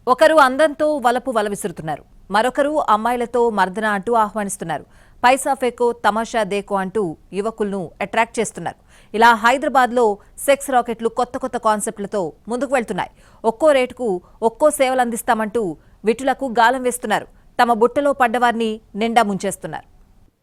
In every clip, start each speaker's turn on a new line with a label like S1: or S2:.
S1: ఒకరు అందంతో వలపు వల విసురుతున్నారు. మరొకరు అమ్మాయిలతో మర్దన అంటూ ఆహ్వానిస్తున్నారు. పైసా ఫేకో తమాషా దేకో అంటూ యువకులను అట్రాక్ట్ చేస్తున్నారు. ఇలా హైదరాబాద్లో సెక్స్ రాకెట్లు కొత్త కొత్త కాన్సెప్ట్లతో ముందుకు వెళ్తున్నాయి. ఒక్కో రేటుకు ఒక్కో సేవలు అందిస్తామంటూ విటులకు గాలం వేస్తున్నారు. తమ బుట్టలో పడ్డవారిని నిండా ముంచేస్తున్నారు.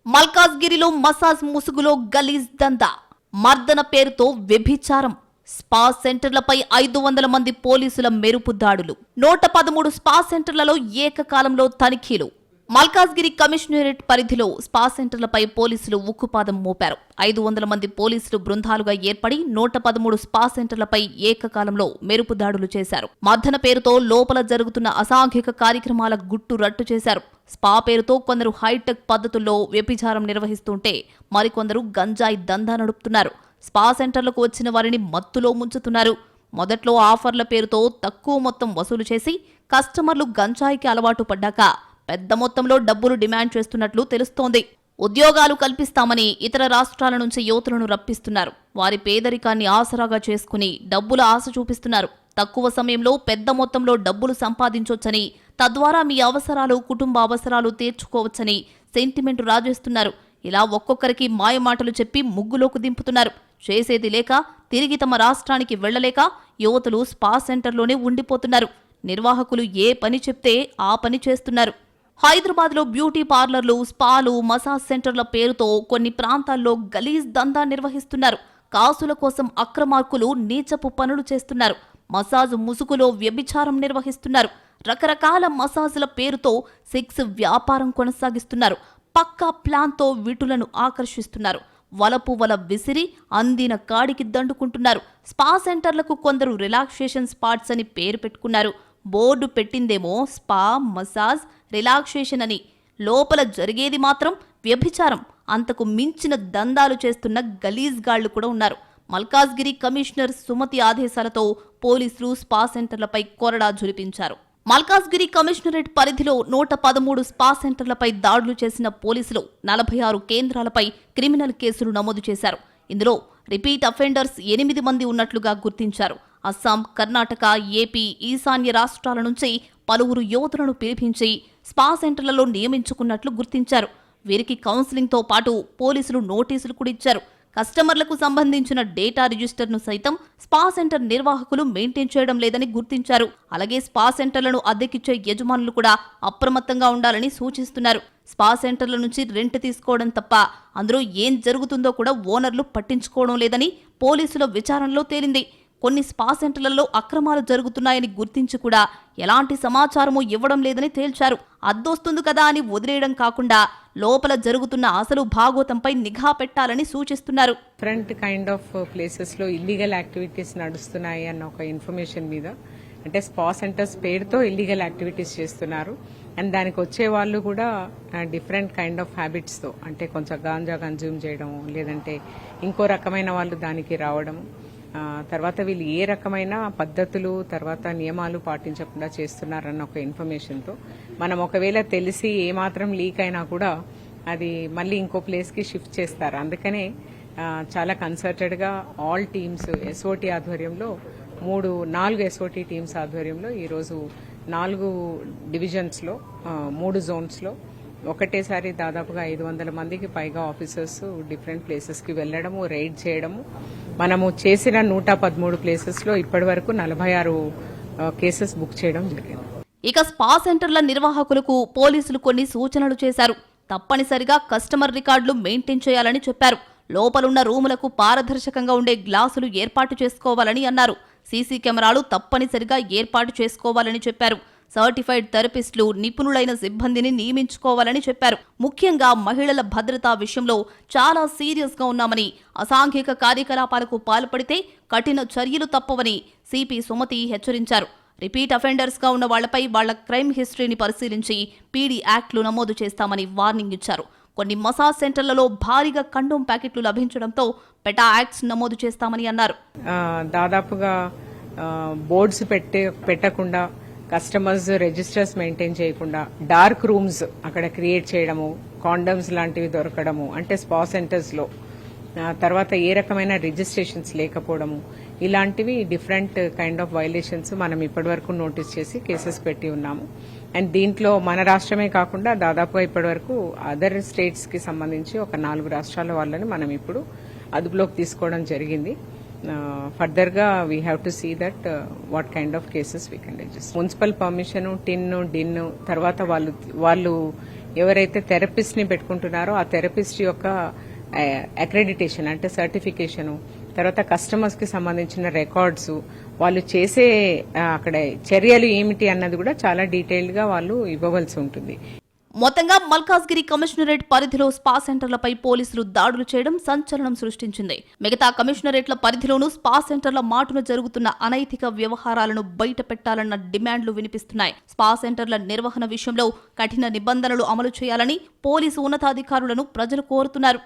S2: మల్కాజ్గిరిలో మసాజ్ ముసుగులో గలీజ్ దందా, మర్దన పేరుతో వ్యభిచారం, స్పా సెంటర్లపై 500 మంది పోలీసుల మెరుపు దాడులు, 113 స్పా సెంటర్లలో ఏకకాలంలో తనిఖీలు. మల్కాజ్గిరి కమిషనరేట్ పరిధిలో స్పా సెంటర్లపై పోలీసులు ఉక్కుపాదం మోపారు. 500 మంది పోలీసులు బృందాలుగా ఏర్పడి 113 స్పా సెంటర్లపై ఏకకాలంలో మెరుపు దాడులు చేశారు. మర్దన పేరుతో లోపల జరుగుతున్న అసాంఘిక కార్యక్రమాల గుట్టు రట్టు చేశారు. స్పా పేరుతో కొందరు హైటెక్ పద్ధతుల్లో వ్యభిచారం నిర్వహిస్తుంటే మరికొందరు గంజాయి దందా నడుపుతున్నారు. స్పా సెంటర్లకు వచ్చిన వారిని మత్తులో ముంచుతున్నారు. మొదట్లో ఆఫర్ల పేరుతో తక్కువ మొత్తం వసూలు చేసి కస్టమర్లు గంజాయికి అలవాటు పడ్డాక పెద్ద మొత్తంలో డబ్బులు డిమాండ్ చేస్తున్నట్లు తెలుస్తోంది. ఉద్యోగాలు కల్పిస్తామని ఇతర రాష్ట్రాల నుంచి యువతులను రప్పిస్తున్నారు. వారి పేదరికాన్ని ఆసరాగా చేసుకుని డబ్బుల ఆశ చూపిస్తున్నారు. తక్కువ సమయంలో పెద్ద మొత్తంలో డబ్బులు సంపాదించొచ్చని, తద్వారా మీ అవసరాలు, కుటుంబ అవసరాలు తీర్చుకోవచ్చని సెంటిమెంట్ రాజేస్తున్నారు. ఇలా ఒక్కొక్కరికి మాయమాటలు చెప్పి ముగ్గులోకి దింపుతున్నారు. చేసేది లేక తిరిగి తమ రాష్ట్రానికి వెళ్లలేక యువతులు స్పా సెంటర్లోనే ఉండిపోతున్నారు. నిర్వాహకులు ఏ పని చెప్తే ఆ పని చేస్తున్నారు. హైదరాబాద్లో బ్యూటీ పార్లర్లు, స్పాలు, మసాజ్ సెంటర్ల పేరుతో కొన్ని ప్రాంతాల్లో గలీజ్ దందా నిర్వహిస్తున్నారు. కాసుల కోసం అక్రమార్కులు నీచపు పనులు చేస్తున్నారు. మసాజ్ ముసుగులో వ్యభిచారం నిర్వహిస్తున్నారు. రకరకాల మసాజ్ల పేరుతో సెక్స్ వ్యాపారం కొనసాగిస్తున్నారు. పక్కా ప్లాన్తో విటులను ఆకర్షిస్తున్నారు. వలపు వల విసిరి అందిన కాడికి దండుకుంటున్నారు. స్పా సెంటర్లకు కొందరు రిలాక్సేషన్ స్పాట్స్ అని పేరు పెట్టుకున్నారు. బోర్డు పెట్టిందేమో స్పా, మసాజ్, రిలాక్సేషన్ అని, లోపల జరిగేది మాత్రం వ్యభిచారం. అంతకు మించిన దందాలు చేస్తున్న గలీజ్ గాళ్లు కూడా ఉన్నారు. మల్కాజ్గిరి కమిషనర్ సుమతి ఆదేశాలతో పోలీసులు స్పా సెంటర్లపై కొరడా జులిపించారు. మల్కాజ్గిరి కమిషనరేట్ పరిధిలో 113 స్పా సెంటర్లపై దాడులు చేసిన పోలీసులు 46 కేంద్రాలపై క్రిమినల్ కేసులు నమోదు చేశారు. ఇందులో రిపీట్ అఫెండర్స్ 8 మంది ఉన్నట్లుగా గుర్తించారు. అస్సాం, కర్ణాటక, ఏపీ, ఈశాన్య రాష్ట్రాల నుంచి పలువురు యువతులను పిలిపించి స్పా సెంటర్లలో నియమించుకున్నట్లు గుర్తించారు. వీరికి కౌన్సిలింగ్తో పాటు పోలీసులు నోటీసులు కూడా ఇచ్చారు. కస్టమర్లకు సంబంధించిన డేటా రిజిస్టర్ను సైతం స్పా సెంటర్ నిర్వాహకులు మెయింటైన్ చేయడం లేదని గుర్తించారు. అలాగే స్పా సెంటర్లను అద్దెకిచ్చే యజమానులు కూడా అప్రమత్తంగా ఉండాలని సూచిస్తున్నారు. స్పా సెంటర్ల నుంచి రెంట్ తీసుకోవడం తప్ప అందులో ఏం జరుగుతుందో కూడా ఓనర్లు పట్టించుకోవడం లేదని పోలీసుల విచారణలో తేలింది. కొన్ని స్పా సెంటర్లలో అక్రమాలు జరుగుతున్నాయని గుర్తించి కూడా ఎలాంటి సమాచారమూ ఇవ్వడం లేదని తేల్చారు. అద్దొస్తుంది కదా అని వదిలేయడం కాకుండా లోపల జరుగుతున్న అసలు భాగోతంపై నిఘా పెట్టాలని సూచిస్తున్నారు.
S3: డిఫరెంట్ కైండ్ ఆఫ్ ప్లేసెస్ లో ఇల్లీగల్ యాక్టివిటీస్ నడుస్తున్నాయి అన్న ఒక ఇన్ఫర్మేషన్ మీద, అంటే స్పా సెంటర్స్ పేరుతో ఇల్లీగల్ యాక్టివిటీస్ చేస్తున్నారు. అండ్ దానికి వచ్చే వాళ్ళు కూడా డిఫరెంట్ కైండ్ ఆఫ్ హ్యాబిట్స్ తో, అంటే కొంచెం గాంజా కన్జ్యూమ్ చేయడం, లేదంటే ఇంకో రకమైన వాళ్ళు దానికి రావడం, తర్వాత వీళ్ళు ఏ రకమైన పద్ధతులు, తర్వాత నియమాలు పాటించకుండా చేస్తున్నారన్న ఒక ఇన్ఫర్మేషన్తో మనం ఒకవేళ తెలిసి ఏమాత్రం లీక్ అయినా కూడా అది మళ్ళీ ఇంకో ప్లేస్కి షిఫ్ట్ చేస్తారు. అందుకనే చాలా కన్సర్టెడ్గా ఆల్ టీమ్స్ ఎస్ఓటీ ఆధ్వర్యంలో 4 ఎస్ఓటీ టీమ్స్ ఆధ్వర్యంలో ఈరోజు 4 డివిజన్స్లో 3 జోన్స్లో ఒకటేసారి దాదాపుగా 500 మందికి పైగా ఆఫీసర్స్ డిఫరెంట్ ప్లేసెస్కి వెళ్లడము, రైడ్ చేయడము. మనము చేసిన 113 ప్లేసెస్లో ఇప్పటి వరకు 46 కేసెస్ బుక్ చేయడం జరిగింది.
S2: ఇక స్పా సెంటర్ల నిర్వాహకులకు పోలీసులు కొన్ని సూచనలు చేశారు. తప్పనిసరిగా కస్టమర్ రికార్డులు మెయింటైన్ చేయాలని చెప్పారు. లోపలున్న రూములకు పారదర్శకంగా ఉండే గ్లాసులు ఏర్పాటు చేసుకోవాలని అన్నారు. సీసీ కెమెరాలు తప్పనిసరిగా ఏర్పాటు చేసుకోవాలని చెప్పారు. సర్టిఫైడ్ థెరపిస్టులు, నిపుణులైన సిబ్బందిని నియమించుకోవాలని చెప్పారు. ముఖ్యంగా మహిళల భద్రతా విషయంలో చాలా సీరియస్ గా ఉన్నామని, అసాంఘిక కార్యకలాపాలకు పాల్పడితే కఠిన చర్యలు తప్పవని సిపి సుమతి హెచ్చరించారు. రిపీట్ అఫెండర్స్ గా ఉన్న వాళ్లపై వాళ్ల క్రైమ్ హిస్టరీని పరిశీలించి పీడీ యాక్ట్లు నమోదు చేస్తామని వార్నింగ్ ఇచ్చారు. కొన్ని మసాజ్ సెంటర్లలో భారీగా కండోమ్ ప్యాకెట్లు లభించడంతో పెటా యాక్ట్స్ నమోదు చేస్తామని అన్నారు.
S3: దాదాపుగా బోర్డ్స్ పెట్టకుండా, కస్టమర్స్ రిజిస్టర్స్ మెయింటైన్ చేయకుండా, డార్క్ రూమ్స్ అక్కడ క్రియేట్ చేయడము, కాండమ్స్ లాంటివి దొరకడము, అంటే స్పా సెంటర్స్ లో తర్వాత ఏ రకమైన రిజిస్ట్రేషన్స్ లేకపోవడము, ఇలాంటివి డిఫరెంట్ కైండ్ ఆఫ్ వైలేషన్స్ మనం ఇప్పటివరకు నోటీస్ చేసి కేసెస్ పెట్టి ఉన్నాము. అండ్ దీంట్లో మన రాష్ట్రమే కాకుండా దాదాపుగా ఇప్పటివరకు అదర్ స్టేట్స్ కి సంబంధించి ఒక 4 రాష్ట్రాల వాళ్ళని మనం ఇప్పుడు అదుపులోకి తీసుకోవడం జరిగింది. ఫర్దర్ గా we have to see that what kind of cases we can register. Municipal permission, డిన్ తర్వాత వాళ్ళు ఎవరైతే థెరపిస్ట్ ని పెట్టుకుంటున్నారో ఆ థెరపిస్ట్ యొక్క అక్రెడిటేషన్ అంటే సర్టిఫికేషన్, తర్వాత కస్టమర్స్ కి సంబంధించిన రికార్డ్స్, వాళ్ళు చేసే అక్కడ చర్యలు ఏమిటి అన్నది కూడా చాలా డీటెయిల్డ్ గా వాళ్ళు ఇవ్వవలసి ఉంటుంది.
S2: మొత్తంగా మల్కాజ్గిరి కమిషనరేట్ పరిధిలో స్పా సెంటర్లపై పోలీసులు దాడులు చేయడం సంచలనం సృష్టించింది. మిగతా కమిషనరేట్ల పరిధిలోనూ స్పా సెంటర్ల మాటున జరుగుతున్న అనైతిక వ్యవహారాలను బయట పెట్టాలన్న డిమాండ్లు వినిపిస్తున్నాయి. స్పా సెంటర్ల నిర్వహణ విషయంలో కఠిన నిబంధనలు అమలు చేయాలని పోలీసు ఉన్నతాధికారులను ప్రజలు కోరుతున్నారు.